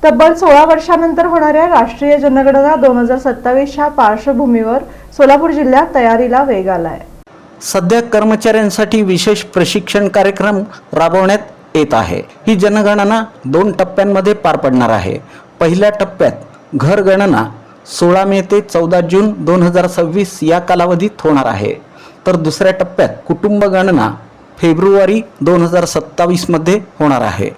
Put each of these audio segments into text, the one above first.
तब्बल 16 वर्षांनंतर होणाऱ्या राष्ट्रीय जनगणना 2027च्या पार्श्वभूमीवर सोलापूर जिल्ह्यात तयारीला वेग आलाय। सध्या कर्मचाऱ्यांसाठी विशेष प्रशिक्षण कार्यक्रम राबवण्यात येत आहे। ही जनगणना 2 टप्प्यांमध्ये पार पडणार आहे। पहिल्या टप्प्यात घर गणना 16 मे ते 14 जून 2026 या कालावधीत होणार आहे, तर दुसऱ्या टप्प्यात कुटुंब गणना फेब्रुवारी 2027 मध्ये होणार आहे।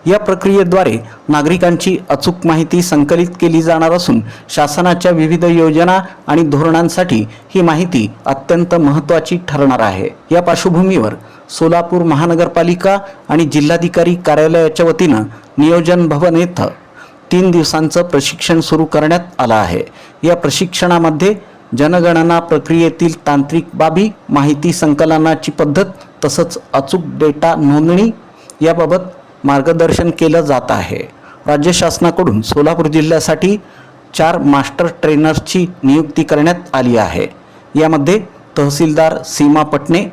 या प्रक्रियेद्वारे नागरिकांची अचूक माहिती संकलित केली जाणार असून शासनाच्या विविध योजना आणि धोरणांसाठी ही माहिती अत्यंत महत्त्वाची ठरणार आहे। या पार्श्वभूमीवर सोलापूर महानगरपालिका आणि जिल्हाधिकारी कार्यालयाच्या वतीनं नियोजन भवन येथे 3 दिवसांचं प्रशिक्षण सुरू करण्यात आलं आहे। या प्रशिक्षणामध्ये जनगणना प्रक्रियेतील तांत्रिक बाबी, माहिती संकलनाची पद्धत तसंच अचूक डेटा नोंदणी याबाबत मार्गदर्शन केलं जात आहे। राज्य शासनाकडून सोलापूर जिल्ह्यासाठी 4 मास्टर ट्रेनर्सची नियुक्ती करण्यात आली आहे। यामध्ये तहसीलदार सीमा पटणे,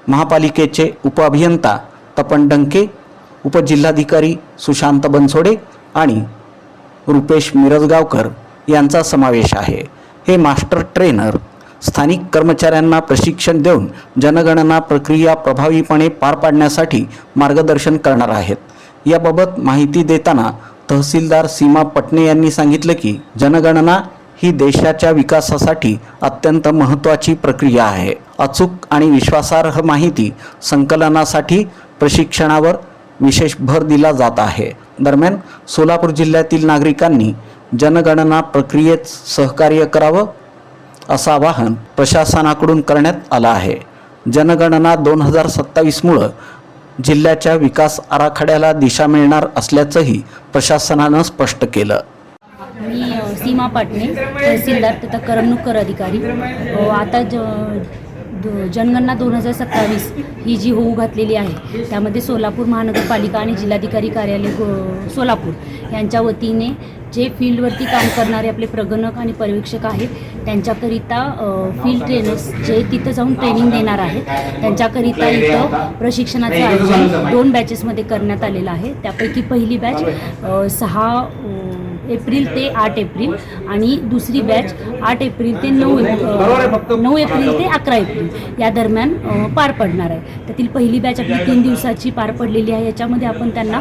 महापालिकेचे उपअभियंता तपन डंके, उपजिल्हाधिकारी सुशांत बनसोडे आणि रुपेश मिरजगावकर यांचा समावेश आहे। हे मास्टर ट्रेनर स्थानिक कर्मचाऱ्यांना प्रशिक्षण देऊन जनगणना प्रक्रिया प्रभावीपणे पार पाडण्यासाठी मार्गदर्शन करणार आहेत। याबाबत माहिती देताना तहसीलदार सीमा पटणे यांनी सांगितलं की जनगणना ही देशाच्या विकासासाठी अत्यंत महत्त्वाची प्रक्रिया आहे। अचूक आणि विश्वासार्ह माहिती संकलनासाठी प्रशिक्षणावर विशेष भर दिला जात आहे। दरम्यान सोलापूर जिल्ह्यातील नागरिकांनी जनगणना प्रक्रियेत सहकार्य करावं असं आवाहन प्रशासनाकडून करण्यात आलं आहे। जनगणना 2027 मुळे जिल्ह्याच्या विकास आराखड्याला दिशा मिळणार असल्याचंही प्रशासनानं स्पष्ट केलं। मी सीमा पाटणे, तहसीलदार तथा करमणूक कर अधिकारी। आता जनगणना 2027 ही जी होऊ घातलेली आहे त्यामध्ये सोलापूर महानगरपालिका आणि जिल्हाधिकारी कार्यालय सोलापूर यांच्या वतीने जे फील्डवरती काम करणारे आपले प्रगणक आणि पर्यवेक्षक आहेत त्यांच्याकरिता फील्ड ट्रेनर्स जे तिथं जाऊन ट्रेनिंग देणार आहेत त्यांच्याकरिता इथं प्रशिक्षणाचं आयोजन 2 बॅचेसमध्ये करण्यात आलेलं आहे। त्यापैकी पहिली बॅच 6 एप्रिल ते 8 एप्रिल आणि दुसरी बॅच 8 एप्रिल ते 9 एप्रिल ते 11 एप्रिल या दरम्यान पार पडणार आहे। त्यातील पहिली बॅच आपली 3 दिवसाची पार पडलेली आहे। याच्यामध्ये आपण त्यांना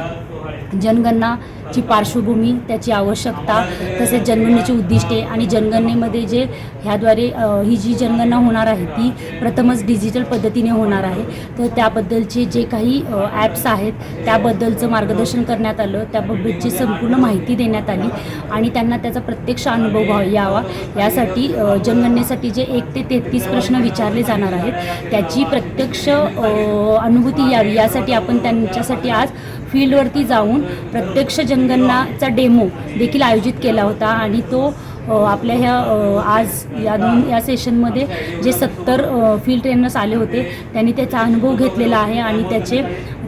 जनगणनाची पार्श्वभूमी, त्याची आवश्यकता, तसेच जनगणनेची उद्दिष्टे आणि जनगणनेमध्ये जे ह्याद्वारे ही जी जनगणना होणार आहे ती प्रथमच डिजिटल पद्धतीने होणार आहे, तर त्याबद्दलचे जे काही ॲप्स आहेत त्याबद्दलचं मार्गदर्शन करण्यात आलं, त्याबाबतची संपूर्ण माहिती देण्यात आली आणि त्यांना त्याचा प्रत्यक्ष अनुभव यावा यासाठी जनगणनेसाठी जे 1 ते 33 प्रश्न विचारले जाणार आहेत त्याची प्रत्यक्ष अनुभूती यावी यासाठी आपण त्यांच्यासाठी आज फील्डवरती जाऊन प्रत्यक्ष जनगणनाचा डेमो देखील आयोजित केला होता आणि तो आपल्या ह्या आज या सेशनमध्ये जे 70 फील्ड ट्रेनर्स आले होते त्यांनी त्याचा अनुभव घेतलेला आहे आणि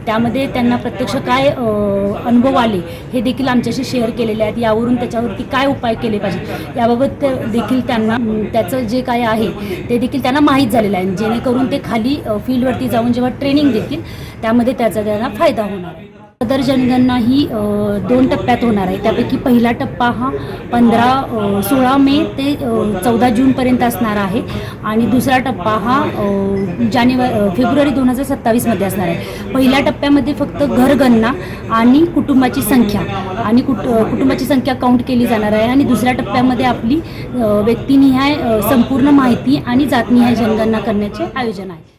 त्यामध्ये त्यांना प्रत्यक्ष काय अनुभव आले हे देखील आमच्याशी शेअर केलेले आहेत। यावरून त्याच्यावरती काय उपाय केले पाहिजे याबाबत देखील त्यांना त्याचं जे काय आहे ते देखील त्यांना माहीत झालेलं आहे, जेणेकरून ते खाली फील्डवरती जाऊन जेव्हा ट्रेनिंग देतील त्यामध्ये त्याचा त्यांना फायदा होणार आहे। सदर जनगणना ही 2 टप्प्यात होणार आहे। त्यापैकी पहिला टप्पा हा 16 मे ते 14 जूनपर्यंत असणार आहे आणि दुसरा टप्पा हा फेब्रुवारी 2027 मध्ये असणार आहे। पहिल्या टप्प्यामध्ये फक्त घरगणना आणि कुटुंबाची संख्या काउंट केली जाणार आहे आणि दुसऱ्या टप्प्यामध्ये आपली व्यक्तिनिहाय संपूर्ण माहिती आणि जातनिहाय जनगणना करण्याचे आयोजन आहे।